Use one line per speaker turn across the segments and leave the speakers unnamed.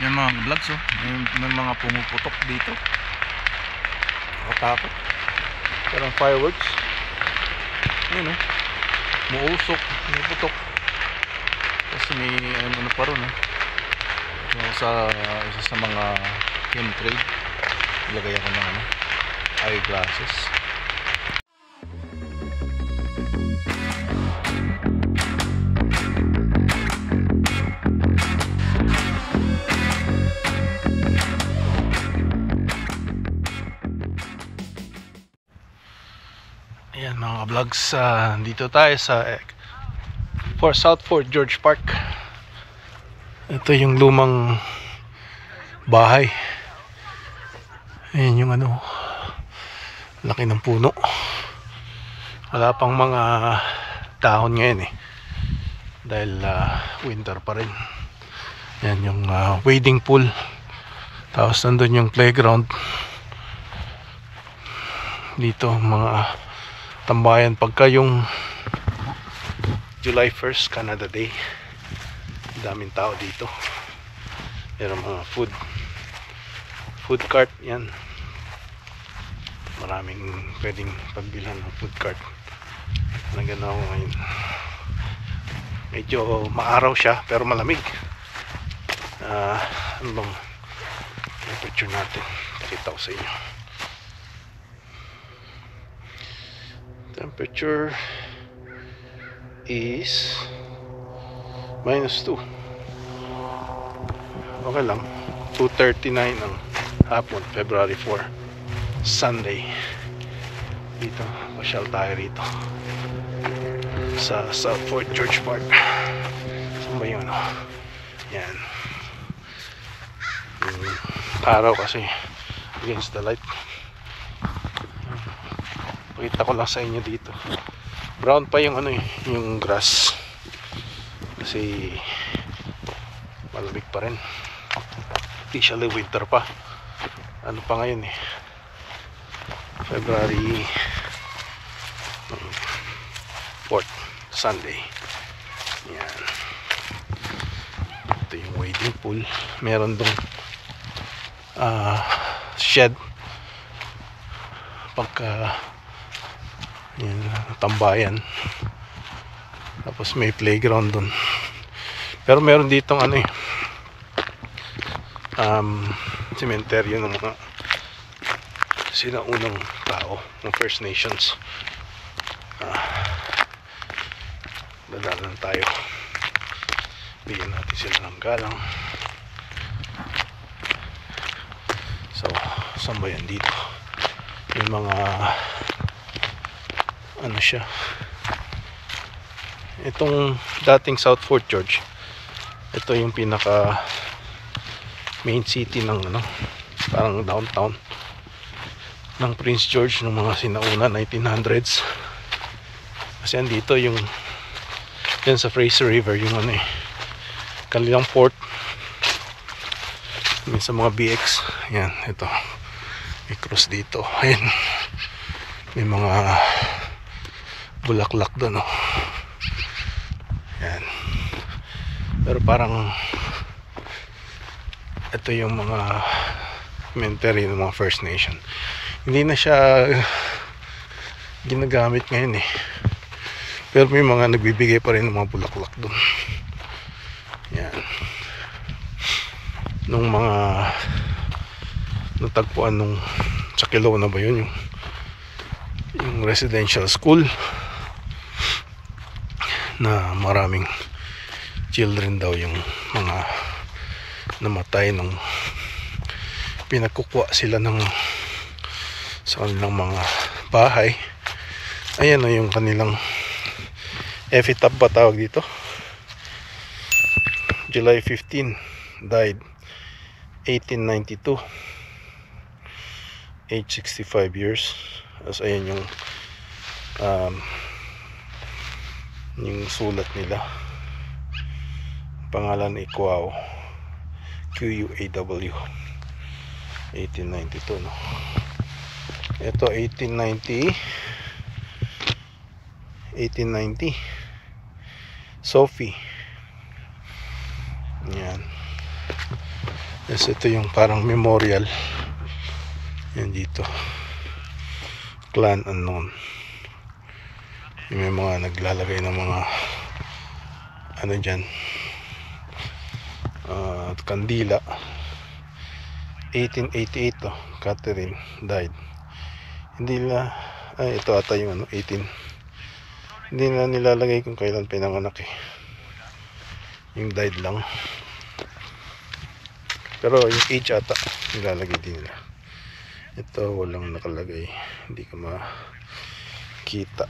Yan mga vlogs, oh. May mga pumuputok dito. Nakatakot. Parang fireworks. Yun, oh. Muusok, pumuputok. Kasi may ano pa ron, oh. Isa sa mga chemtrade, ilagay ako ng eyeglasses. Ayan mga vlogs, dito tayo sa South Fort George Park. Ito yung lumang bahay. Ayan yung laki ng puno. Wala pang mga dahon ngayon dahil winter pa rin. Ayan yung wading pool. Tapos nandun yung playground. Dito mga tambayan pagka yung July 1st, Canada Day. Daming tao dito. Meron mga food cart yan. Maraming pwedeng pagbilhan ng food cart. Nagano ako ngayon. Medyo maaraw siya pero malamig. Ano bang temperature natin? Pakita ko sa inyo. Temperature is -2. Okay lang. 2:39 ng hapon, February 4, Sunday. Dito, pasyal tayo rito sa South Fort George Park. Saan ba yun? Yan. Araw kasi against the light. Pakita ko lang sa inyo dito. Brown pa yung yung grass. Kasi malamig pa rin. Officially winter pa. Ano pa ngayon February 4th, Sunday. Yan. Ito yung wading pool. Meron dong shed pagka yan, tambayan. Tapos may playground dun. Pero meron ditong cementerio ng mga sinaunang tao ng First Nations. Dadalan tayo. Bigyan natin sila ng galang. So, saan ba yan dito? Yung mga siya. Itong dating South Fort George, ito yung pinaka main city ng parang downtown ng Prince George ng mga sinauna 1900s. Kasi andito yung yan sa Fraser River yung kanilang port. May sa mga BX yan, ito may cross dito. Ayan, may mga bulaklak doon yan. Pero parang ito yung mga cemetery ng mga First Nation. Hindi na siya ginagamit ngayon pero may mga nagbibigay pa rin ng mga bulaklak doon. Yan. Nung mga natagpuan nung sa Kelowna ba yun yung residential school na maraming children daw yung mga namatay nung pinagkukuha sila sa kanilang mga bahay. Ayan yung kanilang epitaph ba tawag dito. July 15 died 1892, age 65 years. As ayan yung sulat nila, pangalan Quaw, Quaw, 1892 ito 1890 Sophie. Yan. Yes, ito yung parang memorial. Yan dito. Clan Unknown. Yung may mga naglalagay ng mga ano dyan, kandila. 1888 to, Catherine died. Hindi nila, ito ata yung ano, 18. Hindi na nilalagay kung kailan pinanganak eh. Yung died lang. Pero yung age ata nilalagay din nila. Ito walang nakalagay, hindi ka makita.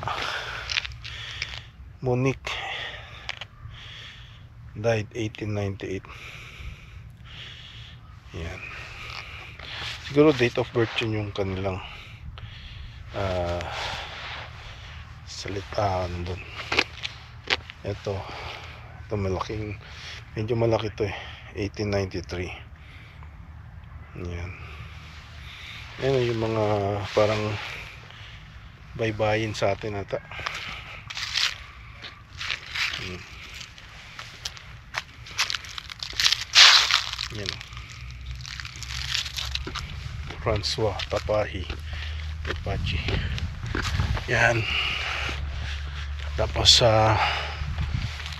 Monique died 1898. Yan. Siguro date of birth yun yung kanilang salita nandun. Ito malaking, medyo malaki to eh, 1893. Yan. Yan yung mga parang baybayin sa atin ata. Yan. Francois Tapahi Tepachi. Yan. Tapos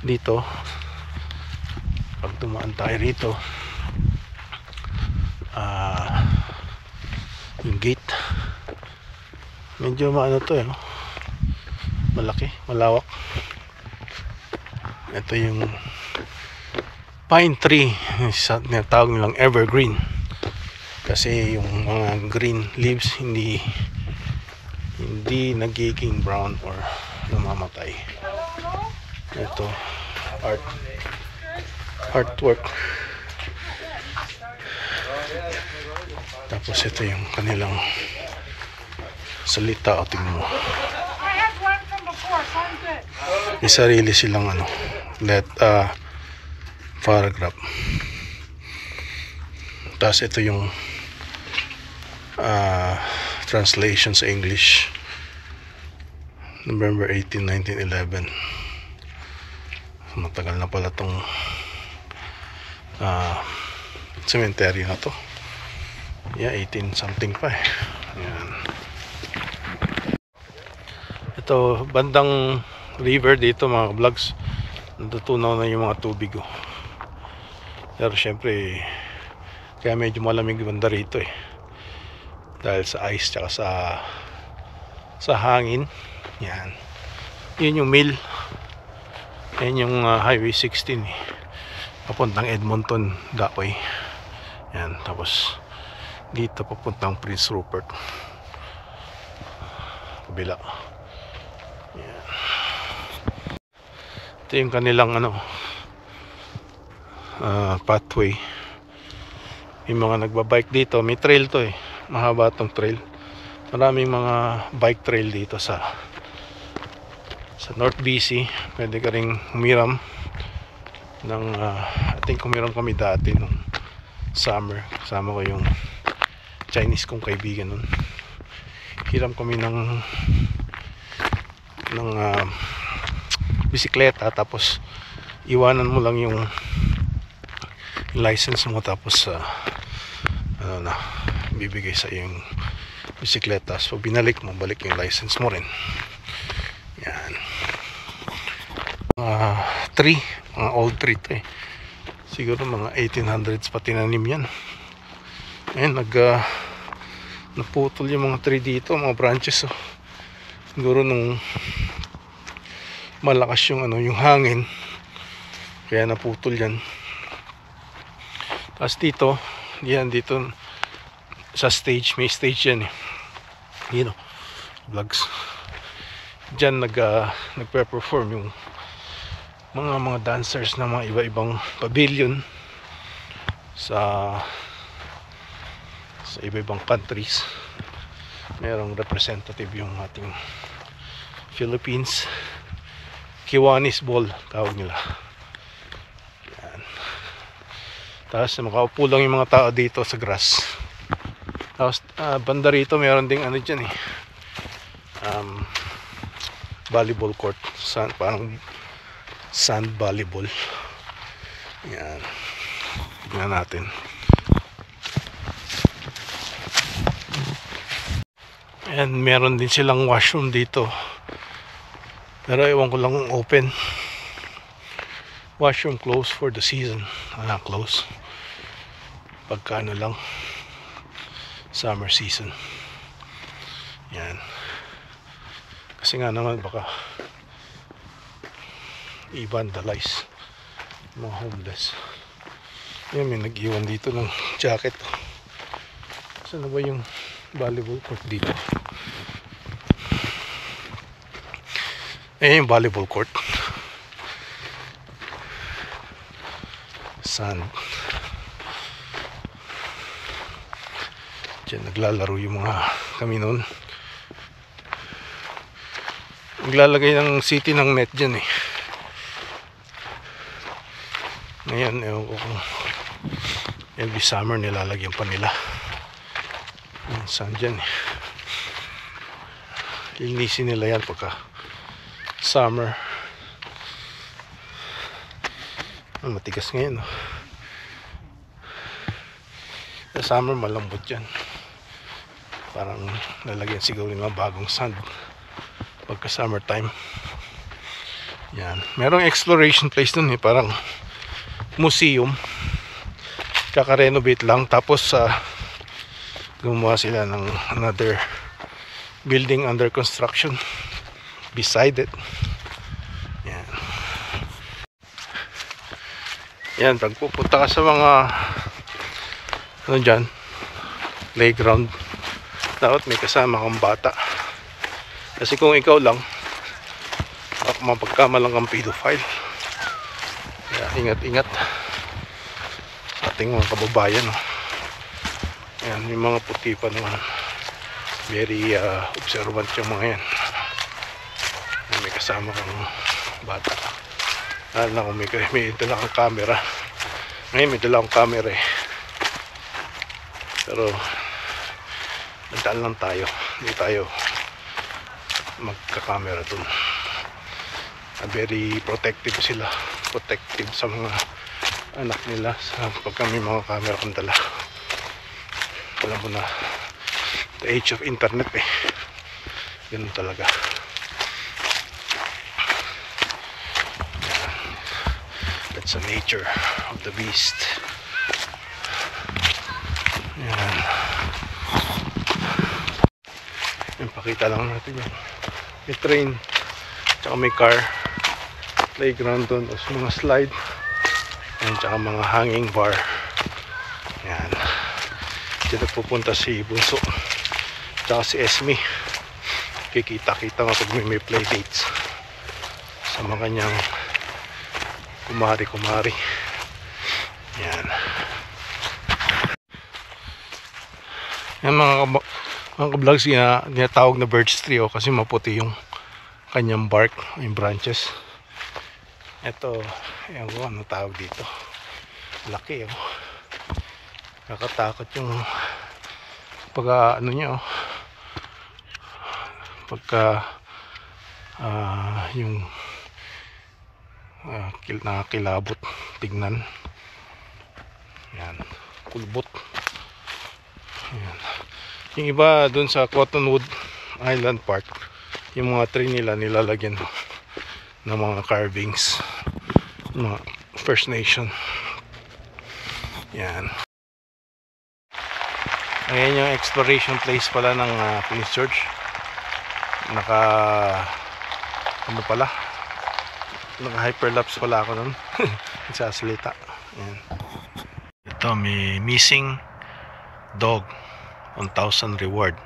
dito pag tumaan tayo rito, yung gate medyo maano to eh, no? Malaki, malawak. Ito yung pine tree, tawag nilang evergreen kasi yung mga green leaves hindi nagiging brown or namamatay. Ito artwork. Tapos ito yung kanilang salita. O tingnan mo, may sarili silang ano, paragraph. Tapos ito yung translation sa English, November 18, 1911. Matagal na pala tong cemetery na to. Yeah, 18 something pa eh. Yan. Ito bandang river dito mga vlogs, natutunaw na yung mga tubig oh. Pero syempre kaya medyo malamig banda rito eh, dahil sa ice tsaka sa hangin. Yan, yun yung mill. Yan yung highway 16 eh, papuntang Edmonton that way. Yan, tapos dito papuntang Prince Rupert kabila. Yan. Ito yung kanilang ano, pathway. May mga nagbabike dito, may trail to eh, mahaba tong trail. Maraming mga bike trail dito sa North BC. Pwede ka ring humiram ng I think humiram kami dati nung summer, kasama ko yung Chinese kong kaibigan nun. Hiram kami ng bisikleta, tapos iwanan mo lang yung license mo, tapos ano na, bibigay sa yung bisikleta. So binalik mo, balik yung license mo rin. Yan. Tree, mga old tree to eh. Siguro mga 1800s pa tinanim yan. Ayan, naputol yung mga tree dito, mga branches oh. Siguro nung malakas yung ano, yung hangin, kaya naputol yan. Tapos dito, dito sa stage, may stage yan eh. You know, vlogs. Diyan nagpe-perform yung mga dancers ng mga iba-ibang pavilion sa iba-ibang countries. Merong representative yung ating Philippines. Kiwanis Ball tawag nila. Yan. Tapos makaupo lang yung mga tao dito sa grass. Tapos banda rito meron ding ano dyan eh, volleyball court, parang sand volleyball. Yan. tignan natin. And meron din silang washroom dito, pero ewan ko lang kung open. Washroom closed for the season. Close pagka ano lang, summer season. Yan, kasi nga naman baka i-vandalize mga homeless. Yan, may nag-iwan dito ng jacket. Saan na ba yung volleyball court dito? Yung volleyball court. Sand. Diyan naglalaro yung mga kami noon. Naglalagay ng city ng net dyan eh. Ngayon, ewan ko kung every summer nilalagyan pa nila. Saan dyan eh. Linisin nila yan pagka summer. Matigas ngayon, no? Sa summer malambot yan. Parang lalagyan siguro yung mga bagong sand pagka summertime. Yan, merong exploration place dun eh, parang museum, kaka-renovate lang. Tapos gumawa sila ng another building under construction beside it. Yan. Yan, pag pupunta ka sa mga ano dyan, playground, dapat may kasama kang bata. Kasi kung ikaw lang, mapagkamalang kang pedophile. Kaya ingat-ingat sa ating mga kababayan, no? Yan, yung mga puti pa naman, very observant yung mga yan. May kasama kang bata. Lalo na kung may dala kang camera. Ngayon may dala akong camera eh, pero nagdaan lang tayo, hindi tayo magka-camera dun. Very protective sila, protective sa mga anak nila sa pagka may mga camera kang dala. Alam mo na, the age of internet eh, ganun talaga. That's the nature of the beast. Yan. Pakita lang natin yun. May train, tsaka may car, playground doon, tapos mga slide, yan, tsaka mga hanging bar. Yan. Dito pupunta si Bunso, tsaka si Esme. Kikita-kita nga pag may play dates sa mga kanyang kumari-kumari. Yan. Yan mga vlogs, tinatawag na birch tree, kasi maputi yung kanyang bark, yung branches. Ito, yan ko, ano tawag dito, laki oh. Nakatakot yung pagka ano niya, pagka yung nakakilabot tignan. Yan, kulbot. Yan. Yung iba dun sa Cottonwood Island Park, yung mga tree nila nilalagyan ng mga carvings, mga First Nation. Yan. Ayan yung exploration place pala ng Prince George. Ano pala, naka hyperlapse pala ako nun. Nagsasalita. Yan. Ito, may missing dog, 1,000 reward,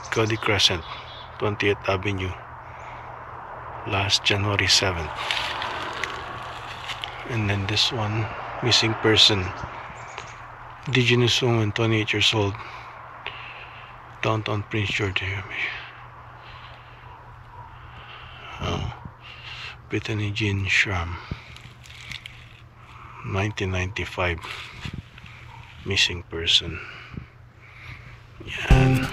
Cody Crescent, 20th Avenue, last January 7th. And then this one, missing person, indigenous woman, 28 years old, downtown Prince George. Bethany Jean Schramm, 1995, missing person. Yan.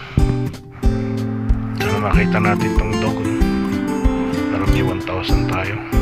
Sana makita natin tong dog. Parang may 1,000 tayo.